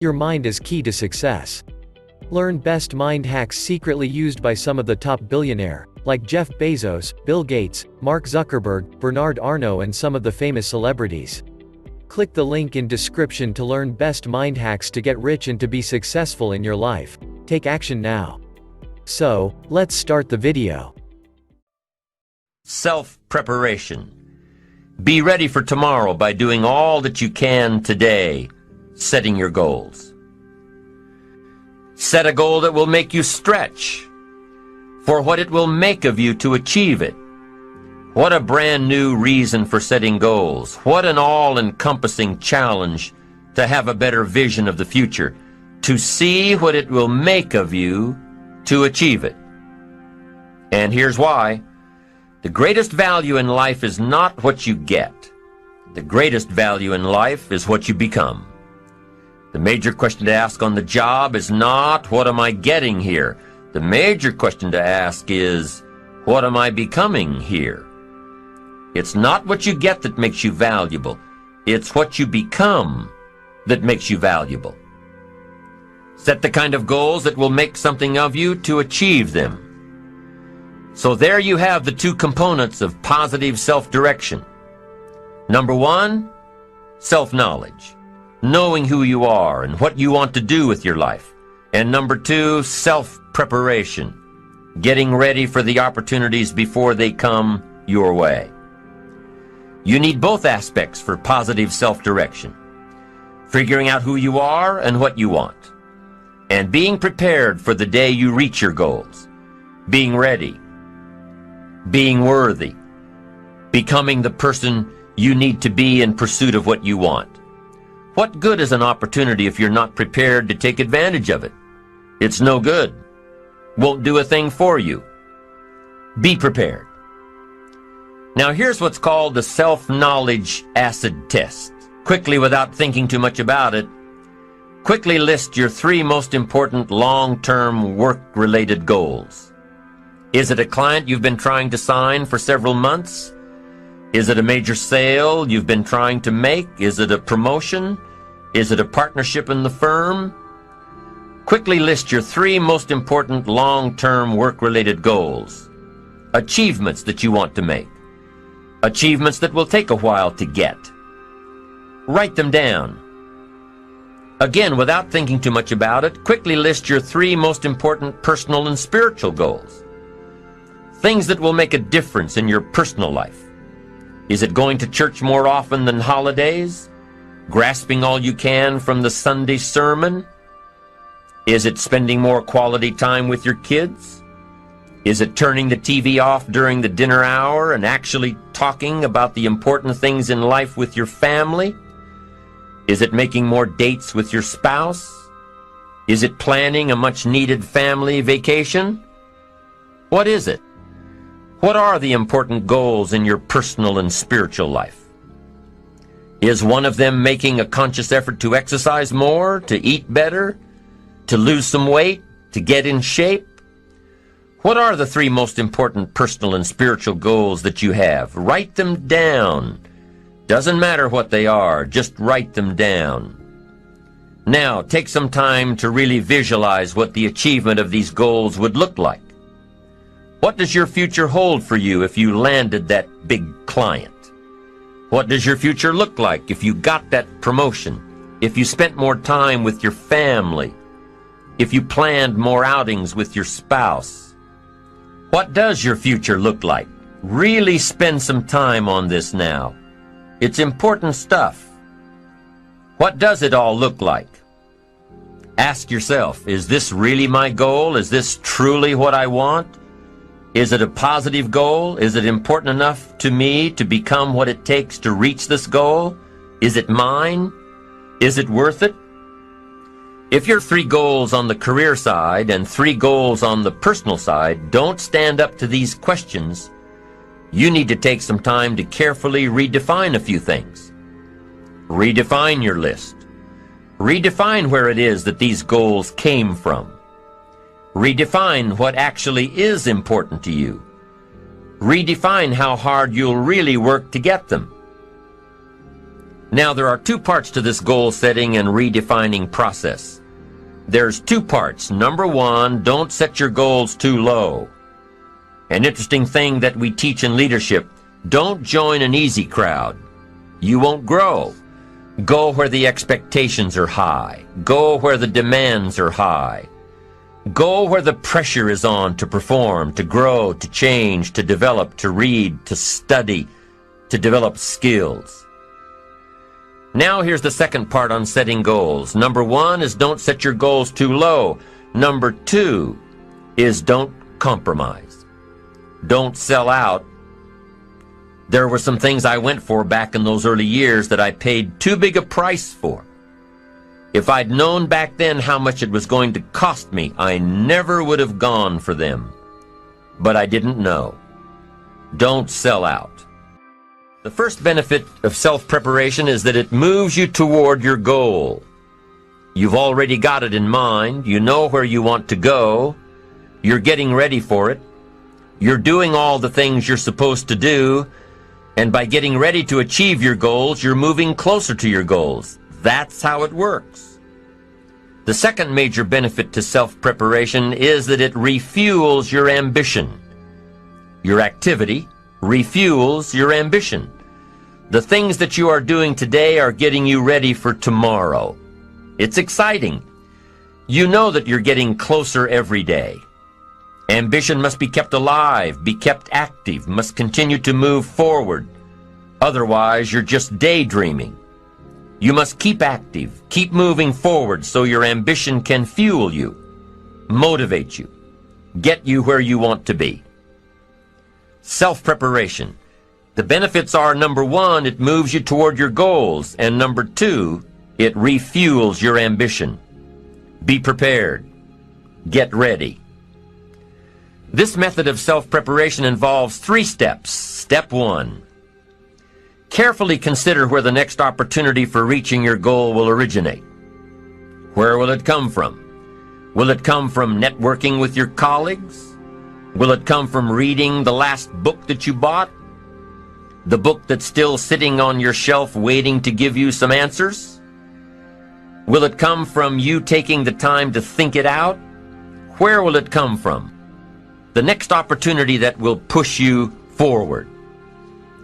Your mind is key to success. Learn best mind hacks secretly used by some of the top billionaires, like Jeff Bezos, Bill Gates, Mark Zuckerberg, Bernard Arnault, and some of the famous celebrities. Click the link in description to learn best mind hacks to get rich and to be successful in your life. Take action now. So, let's start the video. Self-preparation. Be ready for tomorrow by doing all that you can today, setting your goals. Set a goal that will make you stretch for what it will make of you to achieve it. What a brand new reason for setting goals. What an all-encompassing challenge to have a better vision of the future, to see what it will make of you to achieve it. And here's why. The greatest value in life is not what you get. The greatest value in life is what you become. The major question to ask on the job is not, what am I getting here? The major question to ask is, what am I becoming here? It's not what you get that makes you valuable. It's what you become that makes you valuable. Set the kind of goals that will make something of you to achieve them. So there you have the two components of positive self-direction. Number one, self-knowledge. Knowing who you are and what you want to do with your life. And number two, self-preparation. Getting ready for the opportunities before they come your way. You need both aspects for positive self-direction. Figuring out who you are and what you want. And being prepared for the day you reach your goals. Being ready. Being worthy. Becoming the person you need to be in pursuit of what you want. What good is an opportunity if you're not prepared to take advantage of it? It's no good. Won't do a thing for you. Be prepared. Now here's what's called the self-knowledge acid test. Quickly, without thinking too much about it, quickly list your three most important long-term work-related goals. Is it a client you've been trying to sign for several months? Is it a major sale you've been trying to make? Is it a promotion? Is it a partnership in the firm? Quickly list your three most important long-term work-related goals. Achievements that you want to make. Achievements that will take a while to get. Write them down. Again, without thinking too much about it, quickly list your three most important personal and spiritual goals. Things that will make a difference in your personal life. Is it going to church more often than holidays? Grasping all you can from the Sunday sermon? Is it spending more quality time with your kids? Is it turning the TV off during the dinner hour and actually talking about the important things in life with your family? Is it making more dates with your spouse? Is it planning a much-needed family vacation? What is it? What are the important goals in your personal and spiritual life? Is one of them making a conscious effort to exercise more, to eat better, to lose some weight, to get in shape? What are the three most important personal and spiritual goals that you have? Write them down. Doesn't matter what they are, just write them down. Now, take some time to really visualize what the achievement of these goals would look like. What does your future hold for you if you landed that big client? What does your future look like if you got that promotion? If you spent more time with your family? If you planned more outings with your spouse? What does your future look like? Really spend some time on this now. It's important stuff. What does it all look like? Ask yourself, is this really my goal? Is this truly what I want? Is it a positive goal? Is it important enough to me to become what it takes to reach this goal? Is it mine? Is it worth it? If your three goals on the career side and three goals on the personal side don't stand up to these questions, you need to take some time to carefully redefine a few things. Redefine your list. Redefine where it is that these goals came from. Redefine what actually is important to you. Redefine how hard you'll really work to get them. Now, there are two parts to this goal setting and redefining process. There's two parts. Number one, don't set your goals too low. An interesting thing that we teach in leadership, don't join an easy crowd. You won't grow. Go where the expectations are high. Go where the demands are high. Go where the pressure is on to perform, to grow, to change, to develop, to read, to study, to develop skills. Now here's the second part on setting goals. Number one is don't set your goals too low. Number two is don't compromise. Don't sell out. There were some things I went for back in those early years that I paid too big a price for. If I'd known back then how much it was going to cost me, I never would have gone for them. But I didn't know. Don't sell out. The first benefit of self-preparation is that it moves you toward your goal. You've already got it in mind. You know where you want to go. You're getting ready for it. You're doing all the things you're supposed to do. And by getting ready to achieve your goals, you're moving closer to your goals. That's how it works. The second major benefit to self-preparation is that it refuels your ambition. Your activity refuels your ambition. The things that you are doing today are getting you ready for tomorrow. It's exciting. You know that you're getting closer every day. Ambition must be kept alive, be kept active, must continue to move forward. Otherwise, you're just daydreaming. You must keep active, keep moving forward so your ambition can fuel you, motivate you, get you where you want to be. Self-preparation. The benefits are, number one, it moves you toward your goals, and number two, it refuels your ambition. Be prepared. Get ready. This method of self-preparation involves 3 steps. Step 1. Carefully consider where the next opportunity for reaching your goal will originate. Where will it come from? Will it come from networking with your colleagues? Will it come from reading the last book that you bought? The book that's still sitting on your shelf waiting to give you some answers? Will it come from you taking the time to think it out? Where will it come from? The next opportunity that will push you forward.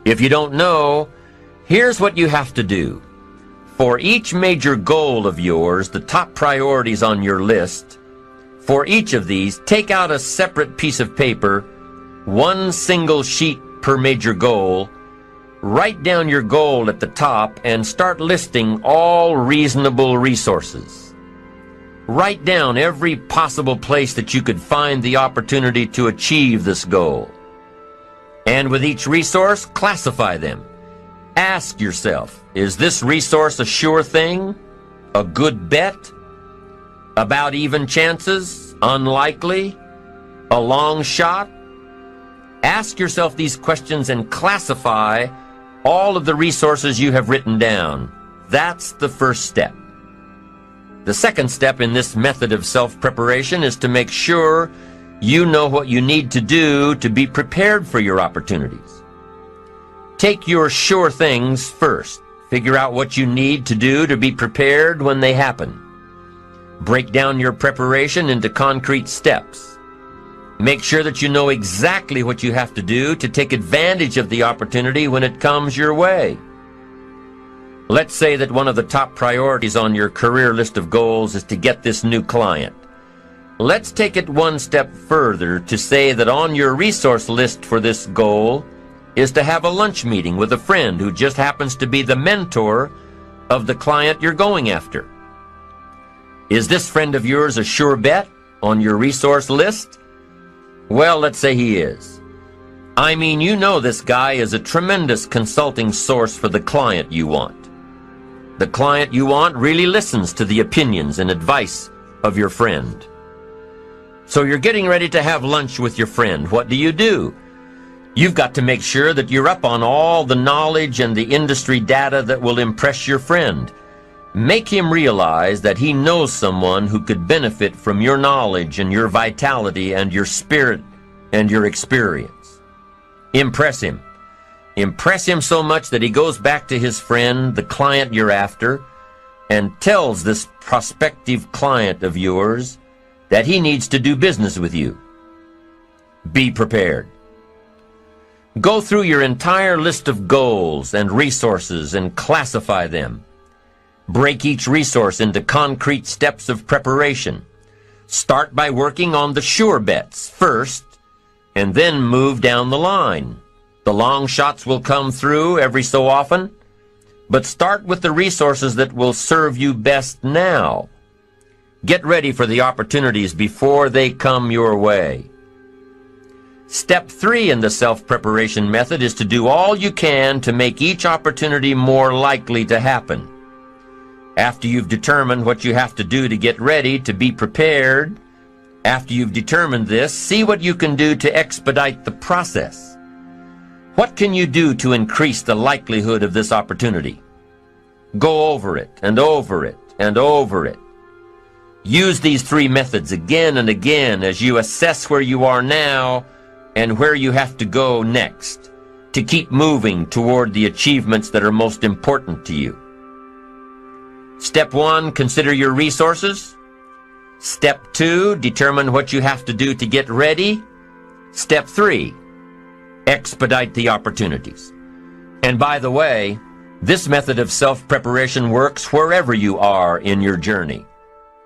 If you don't know, here's what you have to do. For each major goal of yours, the top priorities on your list, for each of these, take out a separate piece of paper, one single sheet per major goal, write down your goal at the top, and start listing all reasonable resources. Write down every possible place that you could find the opportunity to achieve this goal. And with each resource, classify them. Ask yourself, is this resource a sure thing? A good bet? About even chances? Unlikely? A long shot? Ask yourself these questions and classify all of the resources you have written down. That's the first step. The second step in this method of self-preparation is to make sure you know what you need to do to be prepared for your opportunities. Take your sure things first. Figure out what you need to do to be prepared when they happen. Break down your preparation into concrete steps. Make sure that you know exactly what you have to do to take advantage of the opportunity when it comes your way. Let's say that one of the top priorities on your career list of goals is to get this new client. Let's take it one step further to say that on your resource list for this goal is to have a lunch meeting with a friend who just happens to be the mentor of the client you're going after. Is this friend of yours a sure bet on your resource list? Well, let's say he is. I mean, you know this guy is a tremendous consulting source for the client you want. The client you want really listens to the opinions and advice of your friend. So you're getting ready to have lunch with your friend. What do? You've got to make sure that you're up on all the knowledge and the industry data that will impress your friend. Make him realize that he knows someone who could benefit from your knowledge and your vitality and your spirit and your experience. Impress him. Impress him so much that he goes back to his friend, the client you're after, and tells this prospective client of yours that he needs to do business with you. Be prepared. Go through your entire list of goals and resources and classify them. Break each resource into concrete steps of preparation. Start by working on the sure bets first, and then move down the line. The long shots will come through every so often, but start with the resources that will serve you best now. Get ready for the opportunities before they come your way. Step 3 in the self-preparation method is to do all you can to make each opportunity more likely to happen. After you've determined what you have to do to get ready, to be prepared, after you've determined this, see what you can do to expedite the process. What can you do to increase the likelihood of this opportunity? Go over it and over it and over it. Use these 3 methods again and again as you assess where you are now and where you have to go next to keep moving toward the achievements that are most important to you. Step 1, consider your resources. Step 2, determine what you have to do to get ready. Step 3, expedite the opportunities. And by the way, this method of self-preparation works wherever you are in your journey,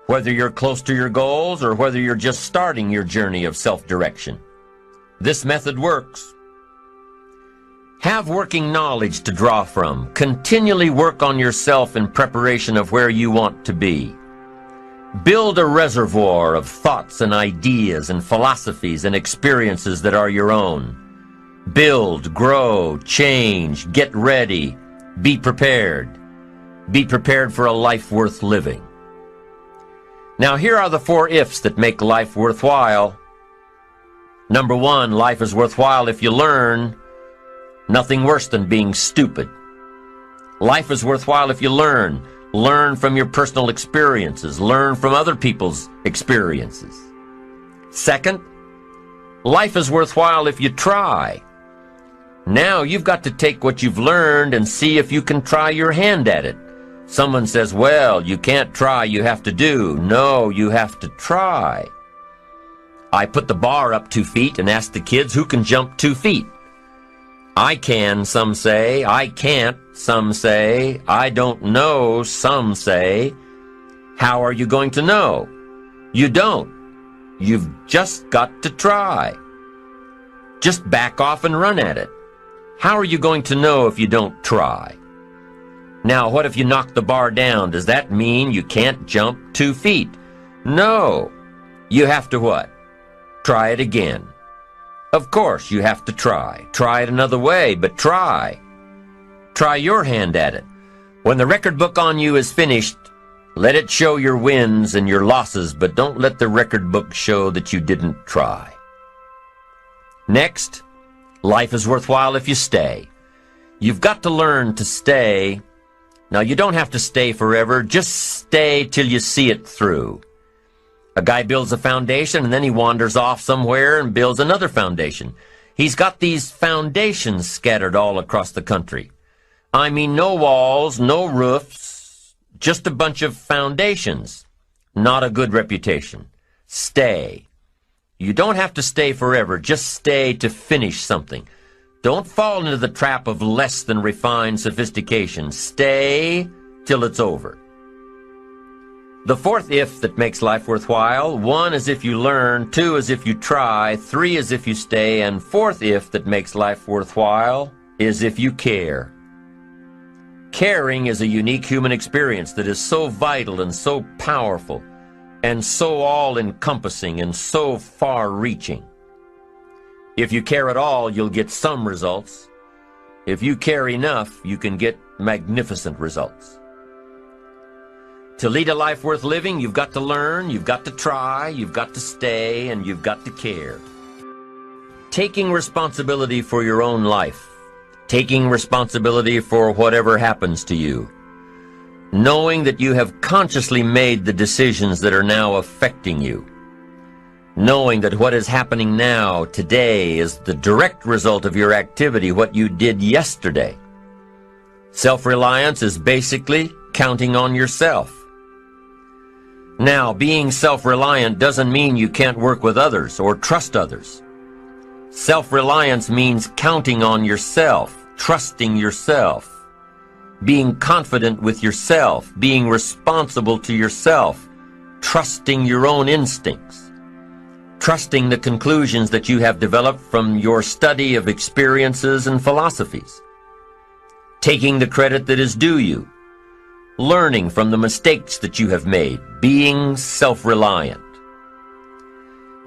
whether you're close to your goals or whether you're just starting your journey of self-direction. This method works. Have working knowledge to draw from. Continually work on yourself in preparation of where you want to be. Build a reservoir of thoughts and ideas and philosophies and experiences that are your own. Build, grow, change, get ready, be prepared. Be prepared for a life worth living. Now here are the 4 ifs that make life worthwhile. Number 1, life is worthwhile if you learn. Nothing worse than being stupid. Life is worthwhile if you learn. Learn from your personal experiences. Learn from other people's experiences. Second, life is worthwhile if you try. Now you've got to take what you've learned and see if you can try your hand at it. Someone says, well, you can't try, you have to do. No, you have to try. I put the bar up 2 feet and asked the kids who can jump 2 feet. I can, some say. I can't, some say. I don't know, some say. How are you going to know? You don't. You've just got to try. Just back off and run at it. How are you going to know if you don't try? Now, what if you knock the bar down? Does that mean you can't jump 2 feet? No. You have to what? Try it again. Of course, you have to try. Try it another way, but try. Try your hand at it. When the record book on you is finished, let it show your wins and your losses, but don't let the record book show that you didn't try. Next, life is worthwhile if you stay. You've got to learn to stay. Now, you don't have to stay forever. Just stay till you see it through. A guy builds a foundation and then he wanders off somewhere and builds another foundation. He's got these foundations scattered all across the country. I mean, no walls, no roofs, just a bunch of foundations. Not a good reputation. Stay. You don't have to stay forever. Just stay to finish something. Don't fall into the trap of less than refined sophistication. Stay till it's over. The 4th if that makes life worthwhile, 1 is if you learn, 2 is if you try, 3 is if you stay, and 4th if that makes life worthwhile is if you care. Caring is a unique human experience that is so vital and so powerful and so all-encompassing and so far-reaching. If you care at all, you'll get some results. If you care enough, you can get magnificent results. To lead a life worth living, you've got to learn, you've got to try, you've got to stay, and you've got to care. Taking responsibility for your own life, taking responsibility for whatever happens to you, knowing that you have consciously made the decisions that are now affecting you, knowing that what is happening now, today, is the direct result of your activity, what you did yesterday. Self-reliance is basically counting on yourself. Now, being self-reliant doesn't mean you can't work with others or trust others. Self-reliance means counting on yourself, trusting yourself, being confident with yourself, being responsible to yourself, trusting your own instincts, trusting the conclusions that you have developed from your study of experiences and philosophies, taking the credit that is due you, learning from the mistakes that you have made, being self-reliant.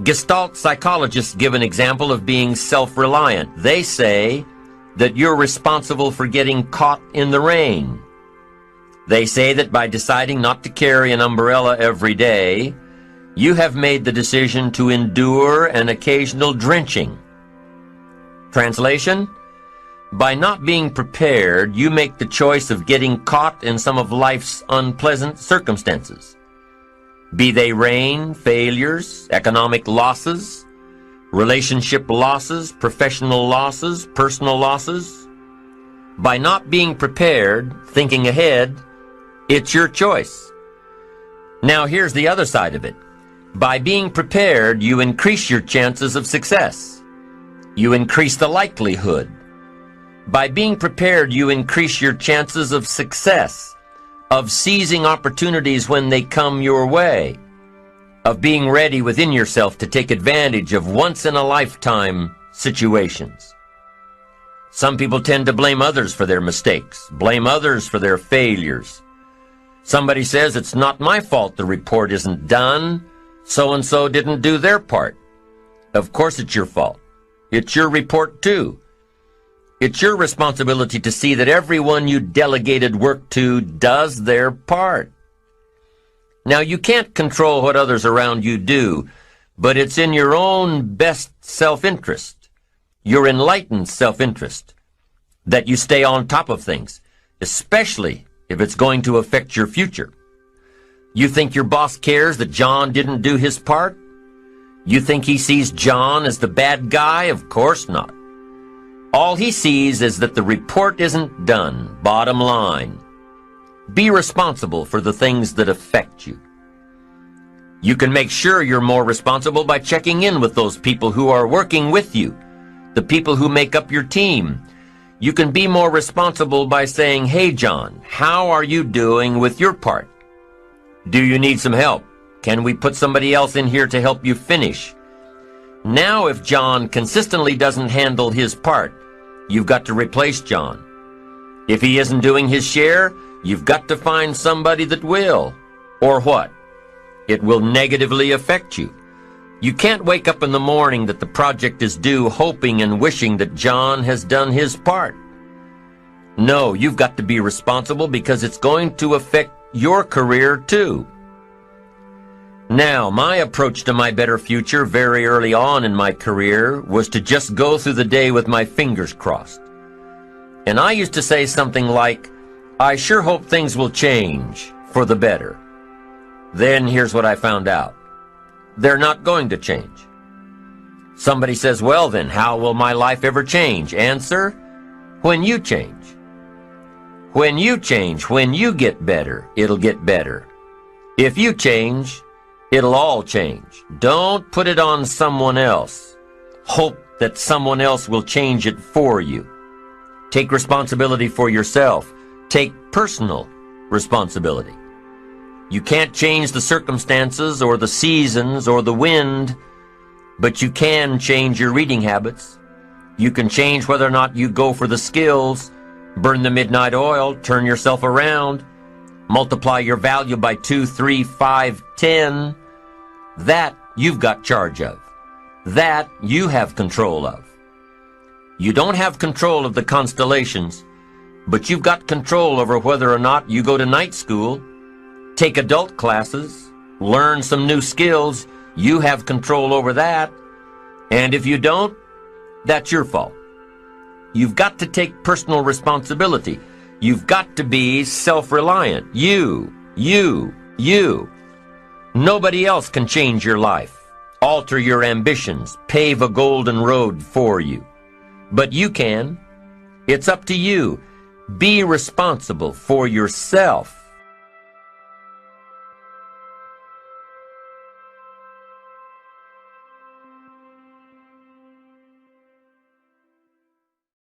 Gestalt psychologists give an example of being self-reliant. They say that you're responsible for getting caught in the rain. They say that by deciding not to carry an umbrella every day, you have made the decision to endure an occasional drenching. Translation: by not being prepared, you make the choice of getting caught in some of life's unpleasant circumstances. Be they rain, failures, economic losses, relationship losses, professional losses, personal losses. By not being prepared, thinking ahead, it's your choice. Now here's the other side of it. By being prepared, you increase your chances of success. You increase the likelihood. By being prepared, you increase your chances of success, of seizing opportunities when they come your way, of being ready within yourself to take advantage of once-in-a-lifetime situations. Some people tend to blame others for their mistakes, blame others for their failures. Somebody says, it's not my fault the report isn't done, so-and-so didn't do their part. Of course it's your fault. It's your report too. It's your responsibility to see that everyone you delegated work to does their part. Now, you can't control what others around you do, but it's in your own best self-interest, your enlightened self-interest, that you stay on top of things, especially if it's going to affect your future. You think your boss cares that John didn't do his part? You think he sees John as the bad guy? Of course not. All he sees is that the report isn't done, bottom line. Be responsible for the things that affect you. You can make sure you're more responsible by checking in with those people who are working with you, the people who make up your team. You can be more responsible by saying, hey John, how are you doing with your part? Do you need some help? Can we put somebody else in here to help you finish? Now if John consistently doesn't handle his part, you've got to replace John. If he isn't doing his share, you've got to find somebody that will. Or what? It will negatively affect you. You can't wake up in the morning that the project is due hoping and wishing that John has done his part. No, you've got to be responsible because it's going to affect your career too. Now, my approach to my better future very early on in my career was to just go through the day with my fingers crossed. And I used to say something like, I sure hope things will change for the better. Then here's what I found out. They're not going to change. Somebody says, well then, how will my life ever change? Answer, when you change. When you change, when you get better, it'll get better. If you change, it'll all change. Don't put it on someone else. Hope that someone else will change it for you. Take responsibility for yourself. Take personal responsibility. You can't change the circumstances or the seasons or the wind, but you can change your reading habits. You can change whether or not you go for the skills, burn the midnight oil, turn yourself around, multiply your value by 2, 3, 5, 10. That you've got charge of. That you have control of. You don't have control of the constellations, but you've got control over whether or not you go to night school, take adult classes, learn some new skills. You have control over that. And if you don't, that's your fault. You've got to take personal responsibility. You've got to be self-reliant. You. Nobody else can change your life. alter your ambitions, pave a golden road for you. But you can. It's up to you. Be responsible for yourself.